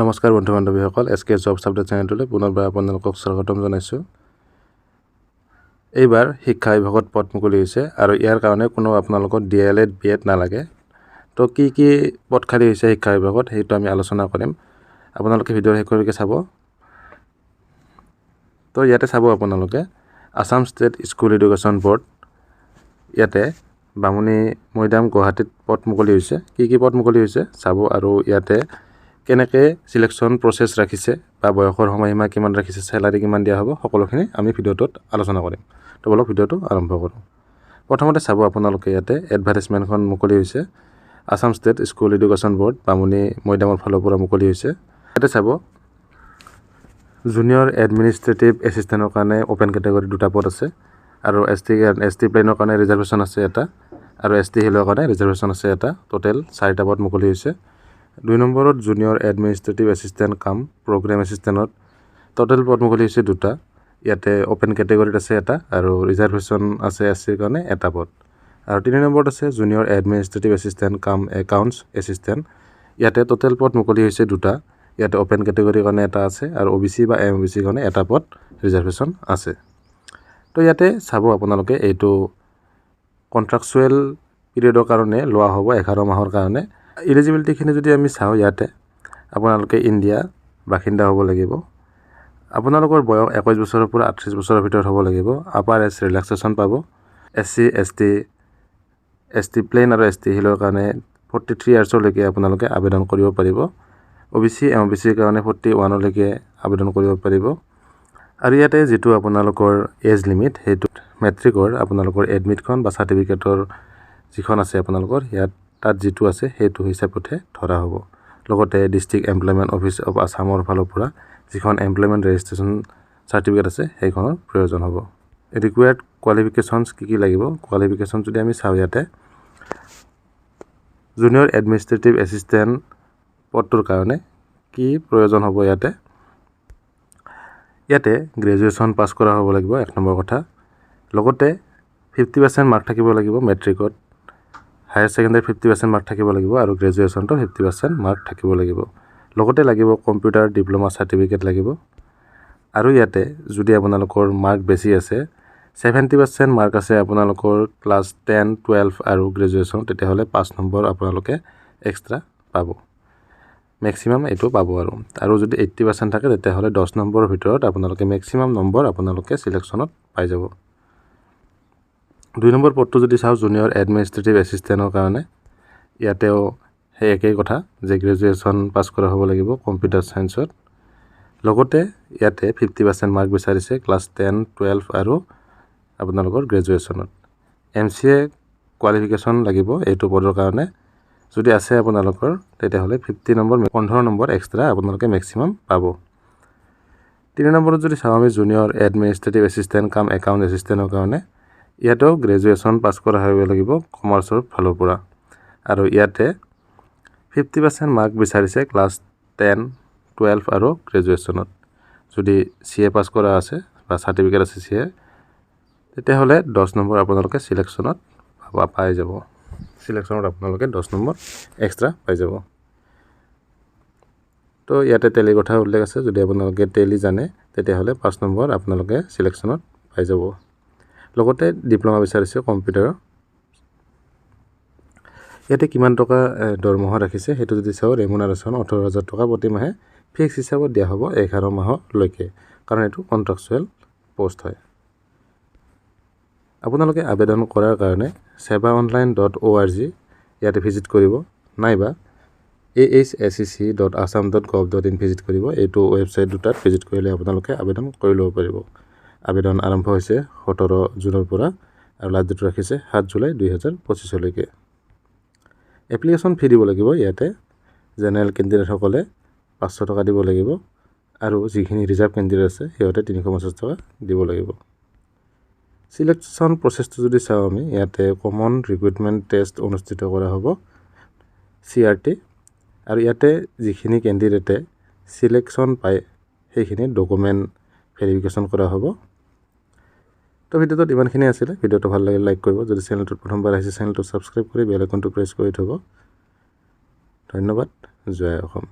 নমস্কাৰ বন্ধু বান্ধৱীসকল এছকে jobs update চেনেলটোলৈ পুনৰবাৰ আপোনালোকক স্বাগতম জনাইছোঁ। এইবাৰ শিক্ষা বিভাগত পদ মুকলি হৈছে আৰু ইয়াৰ কাৰণে কোনো আপোনালোকৰ DLED BEd নালাগে। তো কি পদ খালী হৈছে শিক্ষা বিভাগত সেইটো আমি আলোচনা কৰিম। আপোনালোকে ভিডিঅ'ৰ শেষলৈকে চাব। তো ইয়াতে চাব আপোনালোকে Assam state school education board ইয়াতে বামুণী মৈদাম গুৱাহাটীত পদ মুকলি হৈছে। কি পদ মুকলি হৈছে চাব আৰু ইয়াতে কেনেকৈ সিলেকশ্যন প্ৰচেছ ৰাখিছে বা বয়সৰ সময়সীমা কিমান ৰাখিছে, চেলাৰী কিমান দিয়া হ'ব, সকলোখিনি আমি ভিডিঅ'টোত আলোচনা কৰিম। তো বলক ভিডিঅ'টো আৰম্ভ কৰোঁ। প্ৰথমতে চাব আপোনালোকে ইয়াতে এডভাৰটাইজমেণ্টখন মুকলি হৈছে। Assam state school education board Bamuni মৈদামৰ ফালৰ পৰা মুকলি হৈছে। ইয়াতে চাব জুনিয়ৰ এডমিনিষ্ট্ৰেটিভ এছিষ্টেণ্টৰ কাৰণে অ'পেন কেটেগৰী দুটা পদ আছে আৰু ST প্লেনৰ কাৰণে ৰিজাৰ্ভেশ্যন আছে এটা আৰু ST হিলৰ কাৰণে ৰিজাৰ্ভেশ্যন আছে এটা। টোটেল 4টা পদ মুকলি হৈছে। 2 নম্বৰত জুনিয়ৰ এডমিনিষ্ট্ৰেটিভ এছিষ্টেণ্ট কাম প্ৰগ্ৰেম এছিষ্টেণ্টত টোটেল পদ মুকলি হৈছে দুটা। ইয়াতে অ'পেন কেটেগৰীত আছে এটা আৰু ৰিজাৰ্ভেশ্যন আছে SCৰ কাৰণে এটা পদ। আৰু 3 নম্বৰত আছে জুনিয়ৰ এডমিনিষ্ট্ৰেটিভ এছিষ্টেণ্ট কাম একাউণ্টছ এছিষ্টেণ্ট। ইয়াতে টোটেল পদ মুকলি হৈছে দুটা। ইয়াতে অ'পেন কেটেগৰীৰ কাৰণে এটা আছে আৰু OBC বা MOBCৰ কাৰণে এটা পদ ৰিজাৰ্ভেশ্যন আছে। তো ইয়াতে চাব আপোনালোকে এইটো কণ্ট্ৰাকচুৱেল পিৰিয়ডৰ কাৰণে লোৱা হ'ব 11 মাহৰ কাৰণে। ইলিজিবিলিটিখিনি যদি আমি চাওঁ ইয়াতে আপোনালোকে ইণ্ডিয়া বাসিন্দা হ'ব লাগিব। আপোনালোকৰ বয়স 21 বছৰৰ পৰা 38 বছৰৰ ভিতৰত হ'ব লাগিব। আপাৰ এজ ৰিলেক্সেশ্যন পাব। ST প্লেন আৰু ST হিলৰ কাৰণে 43 ইয়াৰ্ছলৈকে আপোনালোকে আবেদন কৰিব পাৰিব। OBC MOBCৰ কাৰণে 41লৈকে আবেদন কৰিব পাৰিব। আৰু ইয়াতে যিটো আপোনালোকৰ এজ লিমিট সেইটো মেট্ৰিকৰ আপোনালোকৰ এডমিটখন বা চাৰ্টিফিকেটৰ যিখন আছে আপোনালোকৰ তাত যিটো আছে সেইটো হিচাপতহে ধৰা হ'ব। লগতে ডিষ্ট্ৰিক্ট এমপ্লয়মেণ্ট অফিচ অফ আছামৰ ফালৰ পৰা যিখন এমপ্লয়মেণ্ট ৰেজিষ্ট্ৰেশ্যন চাৰ্টিফিকেট আছে সেইখনৰ প্ৰয়োজন হ'ব। ৰিকুৱাৰ্ড কোৱালিফিকেশ্যনছ কি লাগিব, কোৱালিফিকেশ্যন যদি আমি চাওঁ ইয়াতে জুনিয়ৰ এডমিনিষ্ট্ৰেটিভ এছিষ্টেণ্ট পদটোৰ কাৰণে কি প্ৰয়োজন হ'ব ইয়াতে গ্ৰেজুৱেশ্যন পাছ কৰা হ'ব লাগিব 1 নম্বৰ কথা। লগতে 50% মাৰ্ক থাকিব লাগিব মেট্ৰিকত, হায়াৰ ছেকেণ্ডাৰী 50% মাৰ্ক থাকিব লাগিব আৰু গ্ৰেজুৱেশ্যনটো 50% মাৰ্ক থাকিব লাগিব। লগতে লাগিব কম্পিউটাৰ ডিপ্ল'মা চাৰ্টিফিকেট লাগিব। আৰু ইয়াতে যদি আপোনালোকৰ মাৰ্ক বেছি আছে 70% মাৰ্ক আছে আপোনালোকৰ ক্লাছ 10, 12 আৰু গ্ৰেজুৱেশ্যন, তেতিয়াহ'লে 5 নম্বৰ আপোনালোকে এক্সট্ৰা পাব। মেক্সিমাম এইটো পাব আৰু যদি 80% থাকে তেতিয়াহ'লে 10 নম্বৰৰ ভিতৰত আপোনালোকে মেক্সিমাম নম্বৰ আপোনালোকে চিলেকশ্যনত পাই যাব। 2 নম্বৰ পদটো যদি চাওঁ জুনিয়ৰ এডমিনিষ্ট্ৰেটিভ এছিষ্টেণ্টৰ কাৰণে ইয়াতেও সেই একেই কথা যে গ্ৰেজুৱেশ্যন পাছ কৰা হ'ব লাগিব কম্পিউটাৰ ছায়েন্সত। লগতে ইয়াতে 50% মাৰ্ক বিচাৰিছে ক্লাছ 10, 12 আৰু আপোনালোকৰ গ্ৰেজুৱেশ্যনত। MCA কোৱালিফিকেশ্যন লাগিব এইটো পদৰ কাৰণে। যদি আছে আপোনালোকৰ তেতিয়াহ'লে 15 নম্বৰ এক্সট্ৰা আপোনালোকে মেক্সিমাম পাব। 3 নম্বৰত যদি চাওঁ আমি জুনিয়ৰ এডমিনিষ্ট্ৰেটিভ এছিষ্টেণ্ট কাম একাউণ্ট এছিষ্টেণ্টৰ কাৰণে ইয়াতেও গ্ৰেজুৱেশ্যন পাছ কৰা হ'ব লাগিব কমাৰ্চৰ ফালৰ পৰা। আৰু ইয়াতে 50% মাৰ্ক বিচাৰিছে ক্লাছ 10, 12 আৰু গ্ৰেজুৱেশ্যনত। যদি CA পাছ কৰা আছে বা চাৰ্টিফিকেট আছে CA তেতিয়াহ'লে 10 নম্বৰ আপোনালোকে চিলেকশ্যনত পাই যাব। চিলেকশ্যনত আপোনালোকে 10 নম্বৰ এক্সট্ৰা পাই যাব। তো ইয়াতে টেলিৰ কথা উল্লেখ আছে, যদি আপোনালোকে টেলি জানে তেতিয়াহ'লে 5 নম্বৰ আপোনালোকে চিলেকশ্যনত পাই যাব। লগতে ডিপ্ল'মা বিচাৰিছে কম্পিউটাৰৰ। ইয়াতে কিমান টকা দৰমহা ৰাখিছে সেইটো যদি চাওঁ ৰেমুনাৰেশ্যন 18,000 টকা প্ৰতি মাহে ফিক্স হিচাপত দিয়া হ'ব 11 মাহলৈকে, কাৰণ এইটো কণ্ট্ৰাকচুৱেল পষ্ট হয়। আপোনালোকে আবেদন কৰাৰ কাৰণে sevaonline.org ইয়াতে ভিজিট কৰিব নাইবা ahsec.assam.gov.in ভিজিট কৰিব। এইটো ৱেবছাইট দুটাত ভিজিট কৰিলে আপোনালোকে আবেদন কৰি ল'ব পাৰিব। আবেদন আৰম্ভ হৈছে 17 জুনৰ পৰা আৰু লাষ্ট ডেট ৰাখিছে 7 জুলাই 2025লৈকে। এপ্লিকেশ্যন ফি দিব লাগিব ইয়াতে। জেনেৰেল কেণ্ডিডেটসকলে 500 টকা দিব লাগিব আৰু যিখিনি ৰিজাৰ্ভ কেণ্ডিডেট আছে সিহঁতে 350 টকা দিব লাগিব। চিলেকশ্যন প্ৰচেছটো যদি চাওঁ আমি ইয়াতে কমন ৰিক্ৰুইটমেণ্ট টেষ্ট অনুষ্ঠিত কৰা হ'ব CRT আৰু ইয়াতে যিখিনি কেণ্ডিডেটে চিলেকশ্যন পায় সেইখিনি ডকুমেণ্ট ভেৰিফিকেশ্যন কৰা হ'ব। তো ভিডিঅ'টোত ইমানখিনি আছিলে। ভিডিঅ'টো ভাল লাগিলে লাইক কৰিব, যদি চেনেলটোত প্ৰথমবাৰ আহিছে চেনেলটো ছাবস্ক্ৰাইব কৰি বেল আইকনটো প্ৰেছ কৰি থ'ব। ধন্যবাদ। জয় অসম।